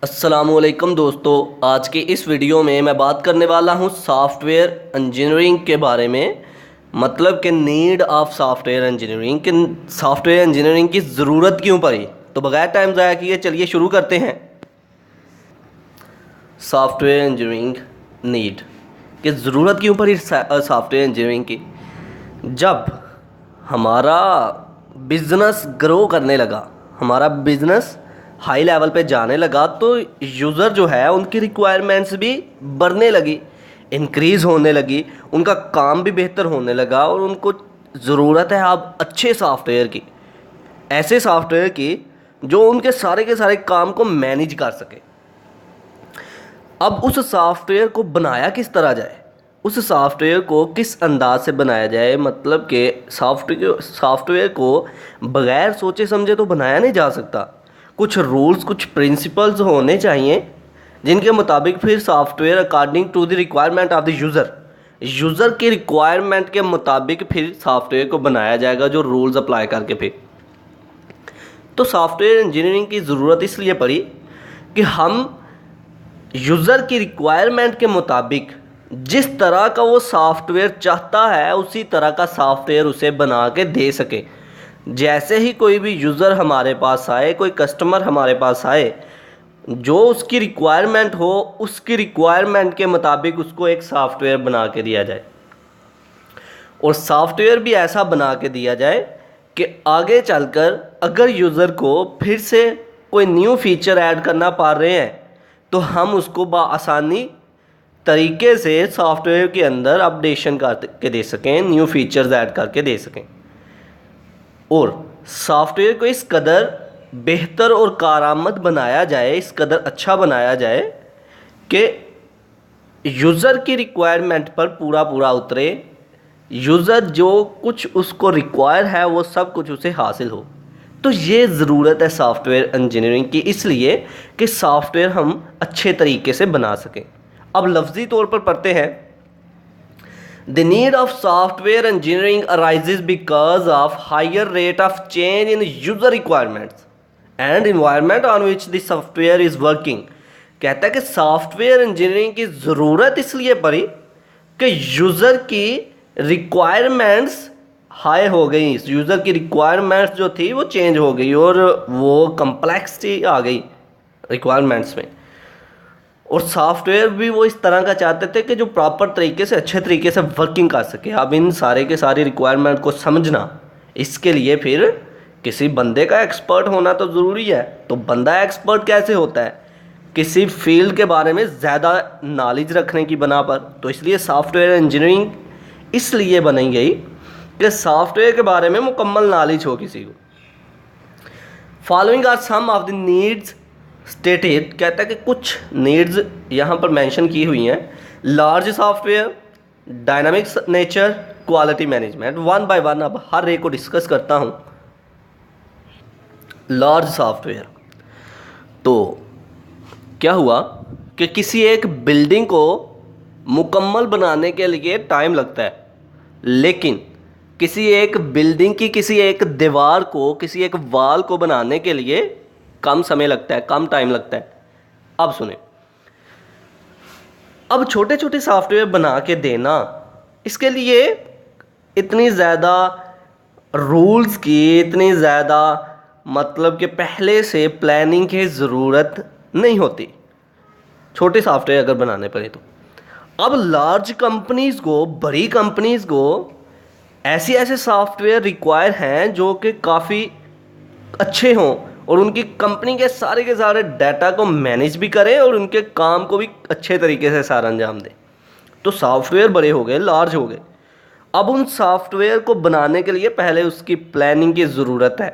अस्सलामुअलैकुम दोस्तों, आज के इस वीडियो में मैं बात करने वाला हूँ सॉफ्टवेयर इंजीनियरिंग के बारे में। मतलब कि नीड ऑफ सॉफ्टवेयर इंजीनियरिंग कि सॉफ्टवेयर इंजीनियरिंग की ज़रूरत क्यों पड़ी। तो बगैर टाइम ज़ाया किए चलिए शुरू करते हैं। सॉफ्टवेयर इंजीनियरिंग नीड कि ज़रूरत क्यों पड़ी सॉफ्टवेयर इंजीनियरिंग की। जब हमारा बिज़नेस ग्रो करने लगा, हमारा बिज़नेस हाई लेवल पे जाने लगा, तो यूज़र जो है उनकी रिक्वायरमेंट्स भी बढ़ने लगी, इंक्रीज़ होने लगी, उनका काम भी बेहतर होने लगा और उनको ज़रूरत है अब अच्छे सॉफ्टवेयर की, ऐसे सॉफ्टवेयर की जो उनके सारे के सारे काम को मैनेज कर सके। अब उस सॉफ्टवेयर को बनाया किस तरह जाए, उस सॉफ्टवेयर को किस अंदाज से बनाया जाए। मतलब कि सॉफ्टवेयर को बगैर सोचे समझे तो बनाया नहीं जा सकता। कुछ रूल्स, कुछ प्रिंसिपल्स होने चाहिए जिनके मुताबिक फिर software according to the requirement of the user की रिक्वायरमेंट के मुताबिक फिर सॉफ्टवेयर को बनाया जाएगा, जो रूल्स अप्लाई करके। फिर तो सॉफ्टवेयर इंजीनियरिंग की ज़रूरत इसलिए पड़ी कि हम यूज़र की रिक्वायरमेंट के मुताबिक जिस तरह का वो सॉफ्टवेयर चाहता है उसी तरह का सॉफ्टवेयर उसे बना के दे सके। जैसे ही कोई भी यूज़र हमारे पास आए, कोई कस्टमर हमारे पास आए, जो उसकी रिक्वायरमेंट हो उसकी रिक्वायरमेंट के मुताबिक उसको एक सॉफ्टवेयर बना के दिया जाए। और सॉफ्टवेयर भी ऐसा बना के दिया जाए कि आगे चलकर अगर यूज़र को फिर से कोई न्यू फीचर ऐड करना पड़ रहे हैं तो हम उसको बआसानी तरीके से सॉफ्टवेयर के अंदर अपडेशन करके दे सकें, न्यू फीचर्स ऐड करके दे सकें। और सॉफ्टवेयर को इस कदर बेहतर और कारआमद बनाया जाए, इस कदर अच्छा बनाया जाए कि यूज़र की रिक्वायरमेंट पर पूरा पूरा उतरे, यूज़र जो कुछ उसको रिक्वायर है वो सब कुछ उसे हासिल हो। तो ये ज़रूरत है सॉफ्टवेयर इंजीनियरिंग की, इसलिए कि सॉफ्टवेयर हम अच्छे तरीके से बना सकें। अब लफ्ज़ी तौर पर पढ़ते हैं। The need of software engineering arises because of higher rate of change in user requirements and environment on which the software is working। कहता है कि सॉफ्टवेयर इंजीनियरिंग की ज़रूरत इसलिए पड़ी कि यूज़र की रिक्वायरमेंट्स हाई हो गई, यूज़र की रिक्वायरमेंट्स जो थी वो चेंज हो गई और वो कम्प्लेक्सिटी आ गई रिक्वायरमेंट्स में। और सॉफ्टवेयर भी वो इस तरह का चाहते थे कि जो प्रॉपर तरीके से, अच्छे तरीके से वर्किंग कर सके। अब इन सारे के सारी रिक्वायरमेंट को समझना, इसके लिए फिर किसी बंदे का एक्सपर्ट होना तो ज़रूरी है। तो बंदा एक्सपर्ट कैसे होता है? किसी फील्ड के बारे में ज़्यादा नॉलेज रखने की बना पर। तो इसलिए सॉफ्टवेयर इंजीनियरिंग इसलिए बनाई गई कि सॉफ्टवेयर के बारे में मुकम्मल नॉलेज हो किसी को। Following are some of the needs stated. कहता है कि कुछ नीड्स यहाँ पर मेंशन की हुई हैं। Large software, dynamics nature, quality management. One by one अब हर एक को डिस्कस करता हूँ। लार्ज सॉफ्टवेयर, तो क्या हुआ कि किसी एक बिल्डिंग को मुकम्मल बनाने के लिए टाइम लगता है, लेकिन किसी एक बिल्डिंग की किसी एक दीवार को, किसी एक वॉल को बनाने के लिए कम समय लगता है, कम टाइम लगता है। अब सुने, अब छोटे छोटे सॉफ्टवेयर बना के देना, इसके लिए इतनी ज़्यादा रूल्स की, इतनी ज़्यादा मतलब कि पहले से प्लानिंग की ज़रूरत नहीं होती छोटे सॉफ्टवेयर अगर बनाने पड़े तो। अब लार्ज कंपनीज़ को, बड़ी कंपनीज़ को ऐसे ऐसे सॉफ्टवेयर रिक्वायर हैं जो कि काफ़ी अच्छे हों और उनकी कंपनी के सारे डाटा को मैनेज भी करें और उनके काम को भी अच्छे तरीके से सारा अंजाम दें। तो सॉफ्टवेयर बड़े हो गए, लार्ज हो गए। अब उन सॉफ्टवेयर को बनाने के लिए पहले उसकी प्लानिंग की ज़रूरत है,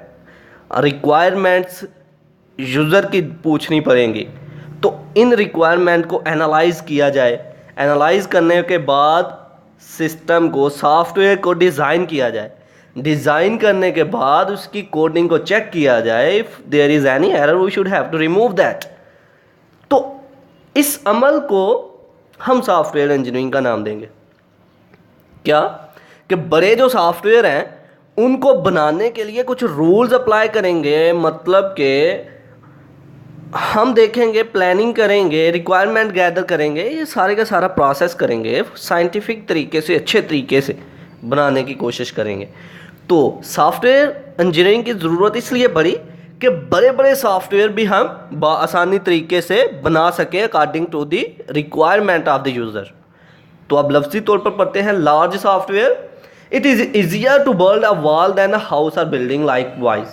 रिक्वायरमेंट्स यूज़र की पूछनी पड़ेंगी। तो इन रिक्वायरमेंट को एनालाइज़ किया जाए, एनालाइज़ करने के बाद सिस्टम को, सॉफ्टवेयर को डिज़ाइन किया जाए, डिज़ाइन करने के बाद उसकी कोडिंग को चेक किया जाए। If there is any error we should have to remove that. तो इस अमल को हम सॉफ्टवेयर इंजीनियरिंग का नाम देंगे। क्या कि बड़े जो सॉफ्टवेयर हैं उनको बनाने के लिए कुछ रूल्स अप्लाई करेंगे। मतलब कि हम देखेंगे, प्लानिंग करेंगे, रिक्वायरमेंट गैदर करेंगे, ये सारे का सारा प्रोसेस करेंगे, साइंटिफिक तरीके से, अच्छे तरीके से बनाने की कोशिश करेंगे। तो सॉफ्टवेयर इंजीनियरिंग की ज़रूरत इसलिए पड़ी कि बड़े बड़े सॉफ्टवेयर भी हम आसानी तरीके से बना सकें according to the requirement of the user. तो अब लफ्ज़ी तौर पर पढ़ते हैं large software. It is easier to build a wall than a house और बिल्डिंग लाइक वाइज।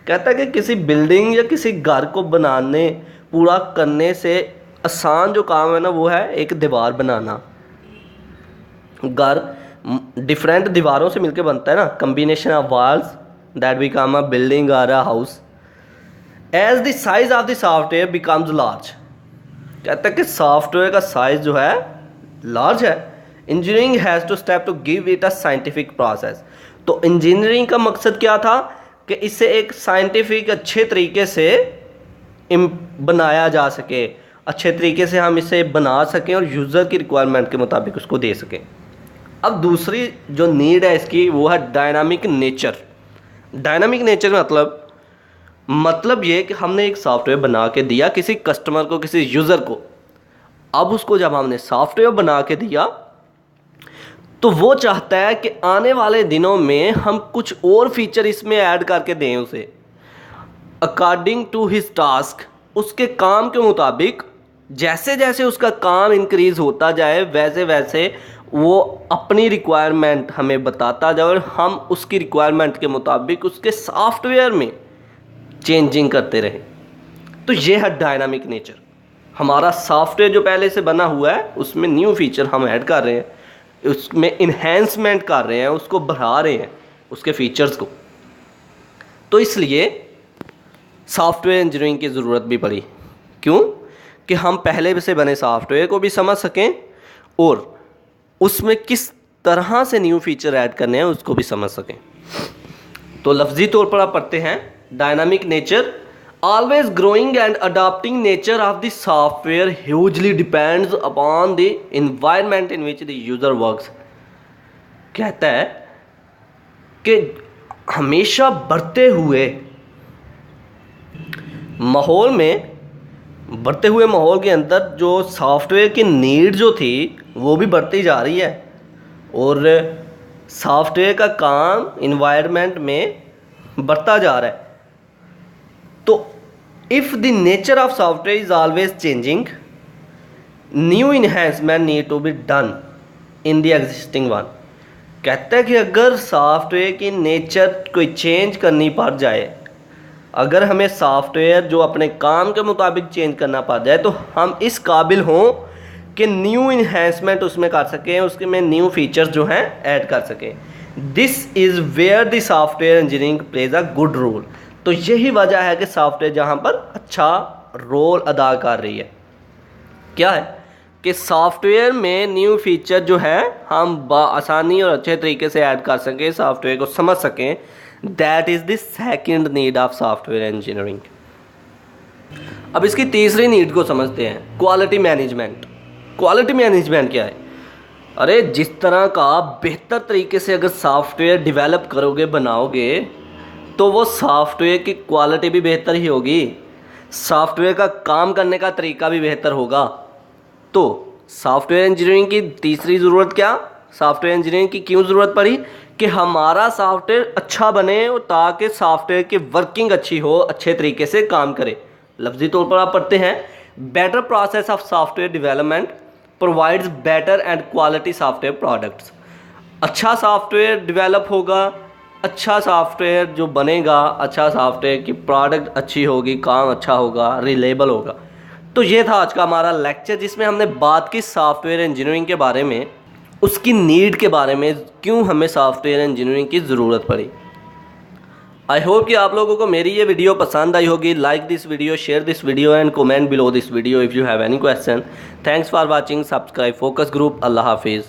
कहता है कि किसी बिल्डिंग या किसी घर को बनाने, पूरा करने से आसान जो काम है ना वो है एक दीवार बनाना। घर डिफरेंट दीवारों से मिलकर बनता है ना, combination of walls that become a building और a house. As the size of the software becomes large. कहता है कि सॉफ्टवेयर का साइज जो है लार्ज है, engineering has to step to give it a scientific process. तो इंजीनियरिंग का मकसद क्या था कि इसे एक साइंटिफिक अच्छे तरीके से बनाया जा सके, अच्छे तरीके से हम इसे बना सकें और यूज़र की रिक्वायरमेंट के मुताबिक उसको दे सकें। अब दूसरी जो नीड है इसकी वो है डायनामिक नेचर। डायनामिक नेचर मतलब ये कि हमने एक सॉफ्टवेयर बना के दिया किसी कस्टमर को, किसी यूज़र को। अब उसको जब हमने सॉफ्टवेयर बना के दिया तो वो चाहता है कि आने वाले दिनों में हम कुछ और फीचर इसमें ऐड करके दें उसे अकॉर्डिंग टू हिज टास्क, उसके काम के मुताबिक। जैसे जैसे उसका काम इंक्रीज़ होता जाए वैसे वैसे वो अपनी रिक्वायरमेंट हमें बताता जाए और हम उसकी रिक्वायरमेंट के मुताबिक उसके सॉफ्टवेयर में चेंजिंग करते रहें। तो ये है डायनामिक नेचर। हमारा सॉफ्टवेयर जो पहले से बना हुआ है उसमें न्यू फीचर हम ऐड कर रहे हैं, उसमें इन्हेंसमेंट कर रहे हैं, उसको बढ़ा रहे हैं उसके फीचर्स को। तो इसलिए सॉफ्टवेयर इंजीनियरिंग की ज़रूरत भी पड़ी। क्यों? कि हम पहले से बने सॉफ्टवेयर को भी समझ सकें और उसमें किस तरह से न्यू फीचर ऐड करने हैं उसको भी समझ सकें। तो लफ्ज़ी तौर पर आप पढ़ते हैं dynamic nature. Always growing and adapting nature of the software hugely depends upon the environment in which the user works। कहता है कि हमेशा बढ़ते हुए माहौल के अंदर जो सॉफ्टवेयर की नीड जो थी वो भी बढ़ती जा रही है और सॉफ्टवेयर का काम इन्वायरमेंट में बढ़ता जा रहा है। तो if the nature of software is always changing, new enhancement need to be done in the existing one. कहता है कि अगर सॉफ्टवेयर की नेचर कोई चेंज करनी पड़ जाए, अगर हमें सॉफ्टवेयर जो अपने काम के मुताबिक चेंज करना पड़ जाए तो हम इस काबिल हों कि न्यू इन्हेंसमेंट उसमें कर सकें, उसके में न्यू फीचर्स जो हैं ऐड कर सकें। This is where the software engineering plays a good role. तो यही वजह है कि सॉफ्टवेयर जहाँ पर अच्छा रोल अदा कर रही है। क्या है कि सॉफ्टवेयर में न्यू फीचर जो है हम आसानी और अच्छे तरीके से ऐड कर सकें, सॉफ्टवेयर को समझ सकें। That is the second need of software engineering. अब इसकी तीसरी नीड को समझते हैं, क्वालिटी मैनेजमेंट। क्वालिटी मैनेजमेंट क्या है? अरे जिस तरह का बेहतर तरीके से अगर सॉफ्टवेयर डेवलप करोगे, बनाओगे, तो वो सॉफ्टवेयर की क्वालिटी भी बेहतर ही होगी, सॉफ्टवेयर का काम करने का तरीका भी बेहतर होगा। तो सॉफ्टवेयर इंजीनियरिंग की तीसरी ज़रूरत क्या? सॉफ्टवेयर इंजीनियरिंग की क्यों ज़रूरत पड़ी? कि हमारा सॉफ्टवेयर अच्छा बने और ताकि सॉफ्टवेयर की वर्किंग अच्छी हो, अच्छे तरीके से काम करे। लफ्ज़ी तौर पर आप पढ़ते हैं better process of software development provides better and quality software products. अच्छा सॉफ्टवेयर डेवलप होगा, अच्छा सॉफ्टवेयर जो बनेगा, अच्छा सॉफ्टवेयर की प्रोडक्ट अच्छी होगी, काम अच्छा होगा, रिलेबल होगा। तो ये था आज का हमारा लेक्चर जिसमें हमने बात की सॉफ्टवेयर इंजीनियरिंग के बारे में, उसकी नीड के बारे में, क्यों हमें सॉफ्टवेयर इंजीनियरिंग की ज़रूरत पड़ी। आई होप कि आप लोगों को मेरी ये वीडियो पसंद आई होगी। Like this video, share this video and comment below this video if you have any question. Thanks for watching. Subscribe focus group. अल्लाह हाफिज़।